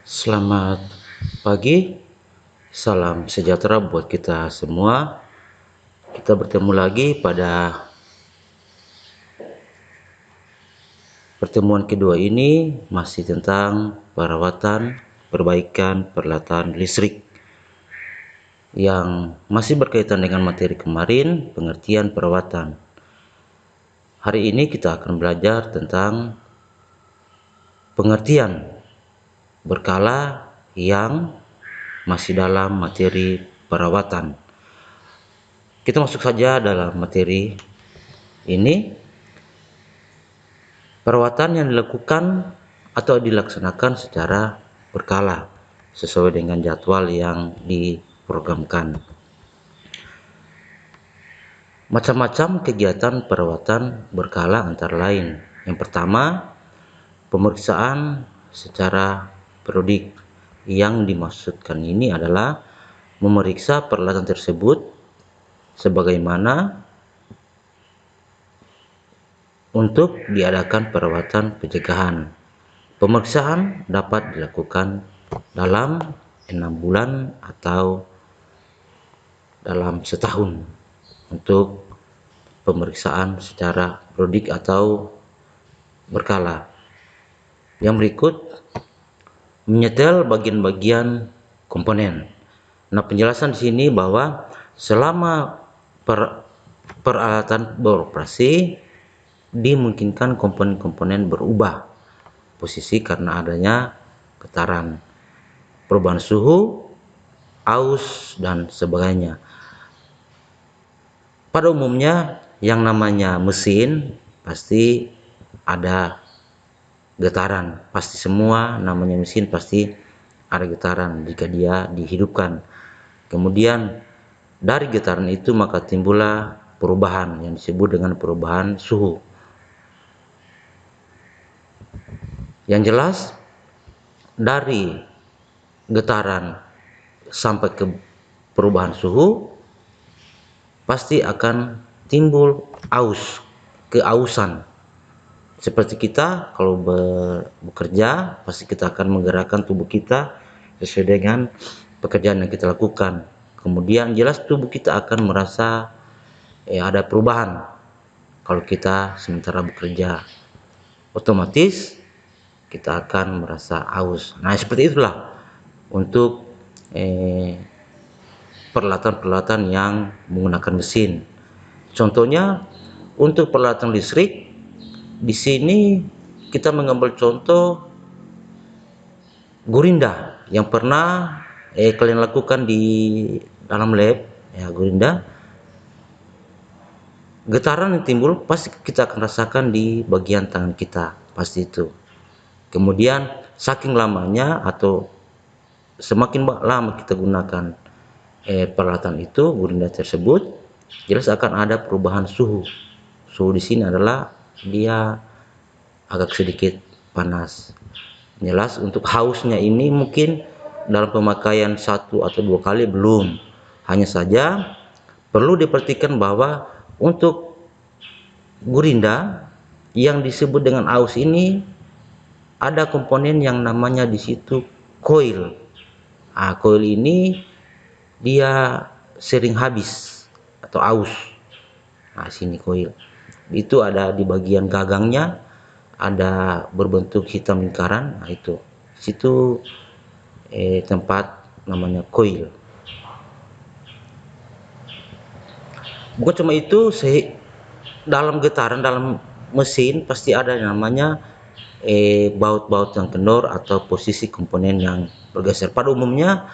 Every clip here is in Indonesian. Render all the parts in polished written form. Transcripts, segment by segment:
Selamat pagi, salam sejahtera buat kita semua. Kita bertemu lagi pada pertemuan kedua ini, masih tentang perawatan, perbaikan peralatan listrik yang masih berkaitan dengan materi kemarin, pengertian perawatan. Hari ini kita akan belajar tentang pengertian berkala yang masih dalam materi perawatan. Kita masuk saja dalam materi ini. Perawatan yang dilakukan atau dilaksanakan secara berkala sesuai dengan jadwal yang diprogramkan. Macam-macam kegiatan perawatan berkala antara lain. Yang pertama, pemeriksaan secara periodik. Yang dimaksudkan ini adalah memeriksa peralatan tersebut sebagaimana untuk diadakan perawatan pencegahan. Pemeriksaan dapat dilakukan dalam 6 bulan atau dalam setahun untuk pemeriksaan secara periodik atau berkala. Yang berikut, menyetel bagian-bagian komponen. Nah, penjelasan di sini bahwa selama peralatan beroperasi dimungkinkan komponen-komponen berubah posisi karena adanya getaran, perubahan suhu, aus, dan sebagainya. Pada umumnya yang namanya mesin pasti ada getaran, pasti semua namanya mesin pasti ada getaran jika dia dihidupkan. Kemudian dari getaran itu maka timbullah perubahan yang disebut dengan perubahan suhu. Yang jelas dari getaran sampai ke perubahan suhu pasti akan timbul keausan. Seperti kita kalau bekerja pasti kita akan menggerakkan tubuh kita sesuai dengan pekerjaan yang kita lakukan. Kemudian jelas tubuh kita akan merasa ada perubahan kalau kita sementara bekerja. Otomatis kita akan merasa aus. Nah, seperti itulah untuk peralatan-peralatan yang menggunakan mesin. Contohnya untuk peralatan listrik, di sini kita mengambil contoh gurinda yang pernah kalian lakukan di dalam lab, ya gurinda. Getaran yang timbul pasti kita akan rasakan di bagian tangan kita, pasti itu. Kemudian saking lamanya atau semakin lama kita gunakan peralatan itu, gurinda tersebut, jelas akan ada perubahan suhu. Suhu di sini adalah dia agak sedikit panas. Jelas untuk hausnya ini mungkin dalam pemakaian 1 atau 2 kali belum. Hanya saja perlu diperhatikan bahwa untuk gurinda yang disebut dengan aus ini ada komponen yang namanya di situ coil. Coil ini dia sering habis atau aus. Sini coil. Itu ada di bagian gagangnya, ada berbentuk hitam lingkaran. Itu. Situ tempat namanya coil. Bukan cuma itu, dalam getaran dalam mesin pasti ada yang namanya baut-baut yang kendor atau posisi komponen yang bergeser. Pada umumnya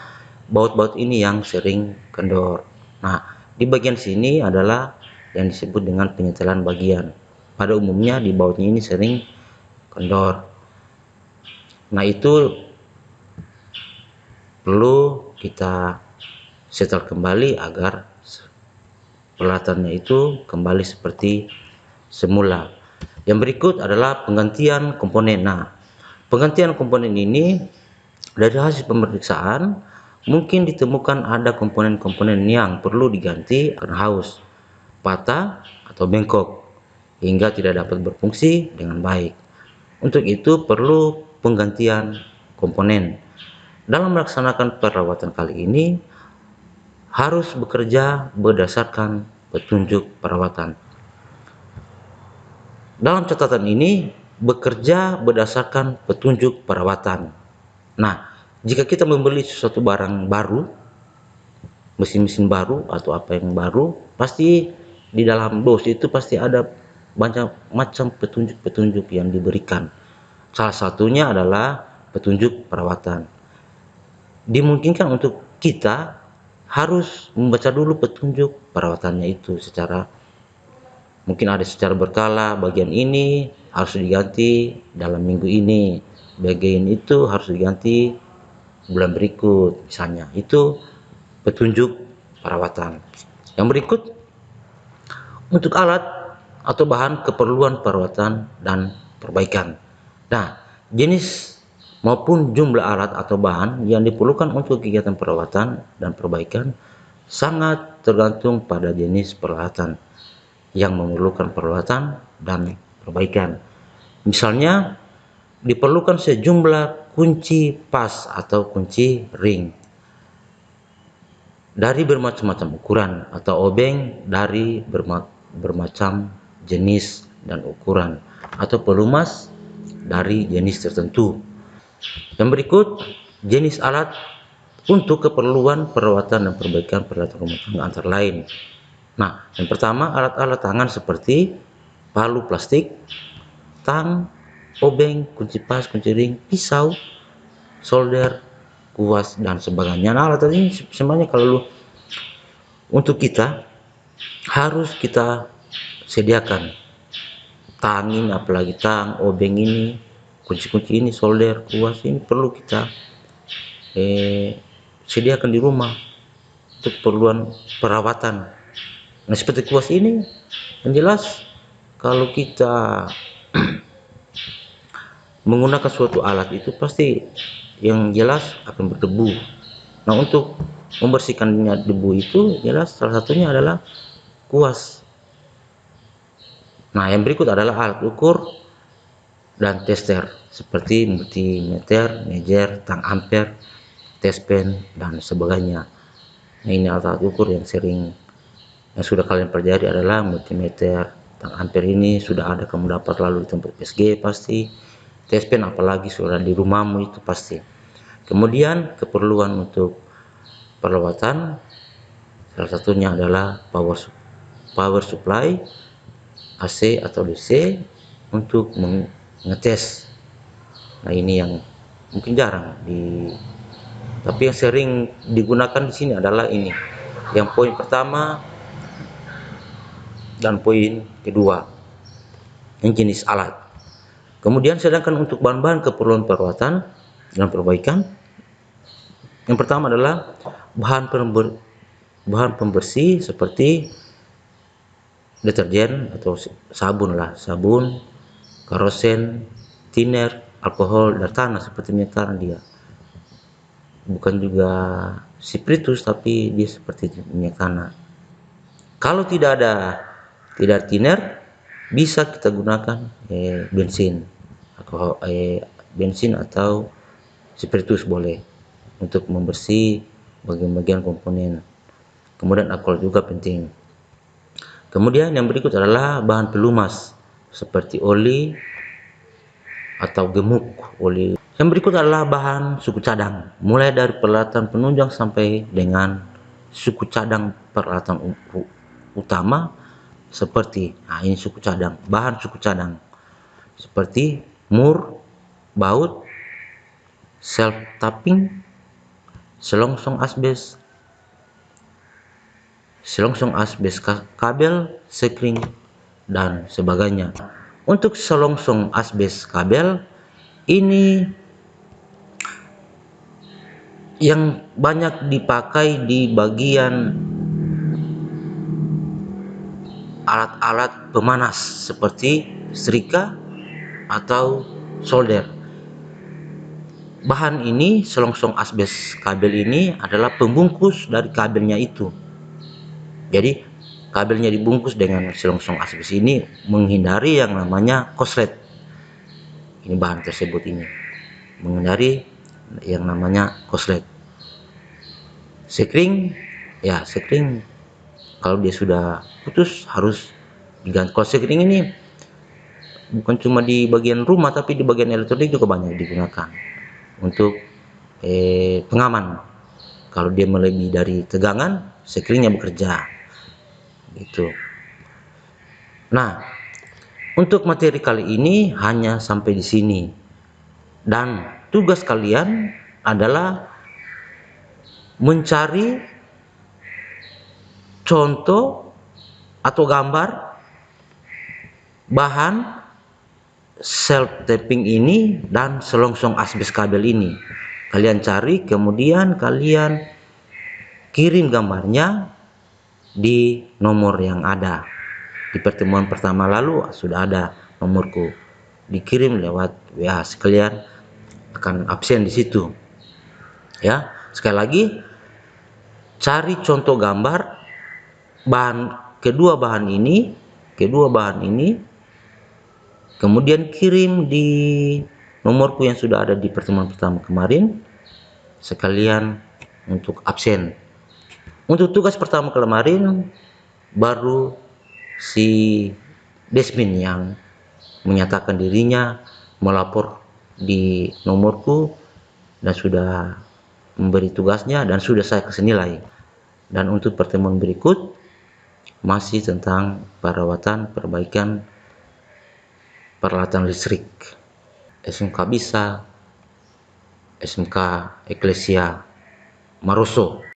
baut-baut ini yang sering kendor. Nah, di bagian sini adalah yang disebut dengan penyetelan bagian. Pada umumnya di bautnya ini sering kendor. Nah, itu perlu kita setel kembali agar peralatannya itu kembali seperti semula. Yang berikut adalah penggantian komponen. Nah, penggantian komponen ini dari hasil pemeriksaan mungkin ditemukan ada komponen-komponen yang perlu diganti karena haus, patah, atau bengkok hingga tidak dapat berfungsi dengan baik. Untuk itu perlu penggantian komponen. dalam melaksanakan perawatan kali ini harus bekerja berdasarkan petunjuk perawatan. Dalam catatan ini bekerja berdasarkan petunjuk perawatan. Nah, jika kita membeli sesuatu barang baru, mesin-mesin baru atau apa yang baru, pasti di dalam dos itu pasti ada banyak macam petunjuk-petunjuk yang diberikan. Salah satunya adalah petunjuk perawatan. Dimungkinkan untuk kita harus membaca dulu petunjuk perawatannya itu mungkin ada secara berkala, bagian ini harus diganti dalam minggu ini, bagian itu harus diganti bulan berikut misalnya. Itu petunjuk perawatan. Yang berikut untuk alat atau bahan keperluan perawatan dan perbaikan. Nah, jenis maupun jumlah alat atau bahan yang diperlukan untuk kegiatan perawatan dan perbaikan sangat tergantung pada jenis peralatan yang memerlukan perawatan dan perbaikan. Misalnya, diperlukan sejumlah kunci pas atau kunci ring dari bermacam-macam ukuran atau obeng dari bermacam jenis dan ukuran atau pelumas dari jenis tertentu. Yang berikut jenis alat untuk keperluan perawatan dan perbaikan peralatan rumah tangga antara lain. Nah, yang pertama alat-alat tangan seperti palu plastik, tang, obeng, kunci pas, kunci ring, pisau, solder, kuas dan sebagainya. Nah, alat ini semuanya kalau untuk kita harus kita sediakan. Tang ini, apalagi tang, obeng ini, kunci-kunci ini, solder, kuas ini perlu kita sediakan di rumah untuk keperluan perawatan. Nah, seperti kuas ini yang jelas kalau kita menggunakan suatu alat itu pasti yang jelas akan berdebu. Nah, untuk membersihkannya debu itu jelas salah satunya adalah kuas. Nah, yang berikut adalah alat ukur dan tester seperti multimeter, mejer, tang ampere, tespen dan sebagainya. Nah, ini alat ukur yang sudah kalian pelajari adalah multimeter, tang ampere ini sudah ada kamu dapat lalu di tempat PSG pasti. Tespen apalagi sudah di rumahmu itu pasti. Kemudian keperluan untuk perawatan salah satunya adalah power supply AC atau DC untuk mengetes. Nah, ini yang mungkin jarang tapi yang sering digunakan di sini adalah ini. Yang poin pertama dan poin kedua yang jenis alat. Kemudian sedangkan untuk bahan-bahan keperluan perawatan dan perbaikan, yang pertama adalah bahan pembersih seperti deterjen atau sabun, karosen, thinner, alkohol dan tanah seperti minyak tanah dia. Bukan juga spiritus tapi dia seperti minyak tanah. Kalau tidak thinner, bisa kita gunakan bensin atau spiritus boleh untuk membersih bagian-bagian komponen. Kemudian alkohol juga penting. Kemudian yang berikut adalah bahan pelumas seperti oli atau gemuk oli. Yang berikut adalah bahan suku cadang, mulai dari peralatan penunjang sampai dengan suku cadang peralatan utama seperti ini suku cadang, bahan suku cadang seperti mur, baut, self tapping, selongsong asbes, kabel, sekring dan sebagainya. Untuk selongsong asbes kabel ini yang banyak dipakai di bagian alat-alat pemanas seperti setrika atau solder. Bahan ini, selongsong asbes kabel ini adalah pembungkus dari kabelnya itu. Jadi kabelnya dibungkus dengan selongsong asbes ini menghindari yang namanya korslet. Ini bahan tersebut ini menghindari yang namanya koslet. Sekring, ya sekring kalau dia sudah putus harus diganti. Kalau sekring ini bukan cuma di bagian rumah, tapi di bagian elektronik juga banyak digunakan untuk pengaman. Kalau dia melebihi dari tegangan, sekringnya bekerja gitu. Nah, untuk materi kali ini hanya sampai di sini, dan tugas kalian adalah mencari contoh atau gambar bahan self tapping ini dan selongsong asbes kabel ini. Kalian cari, kemudian kalian kirim gambarnya di nomor yang ada. Di pertemuan pertama lalu sudah ada nomorku, dikirim lewat WA. Sekalian akan absen di situ ya. Sekali lagi, cari contoh gambar kedua bahan ini, kemudian kirim di nomorku yang sudah ada di pertemuan pertama kemarin, sekalian untuk absen. Untuk tugas pertama kemarin baru si Desmin yang menyatakan dirinya melapor di nomorku dan sudah memberi tugasnya dan sudah saya kasih nilai. Dan untuk pertemuan berikut masih tentang perawatan perbaikan peralatan listrik, SMK Bisa, SMK Eklesia Maroso.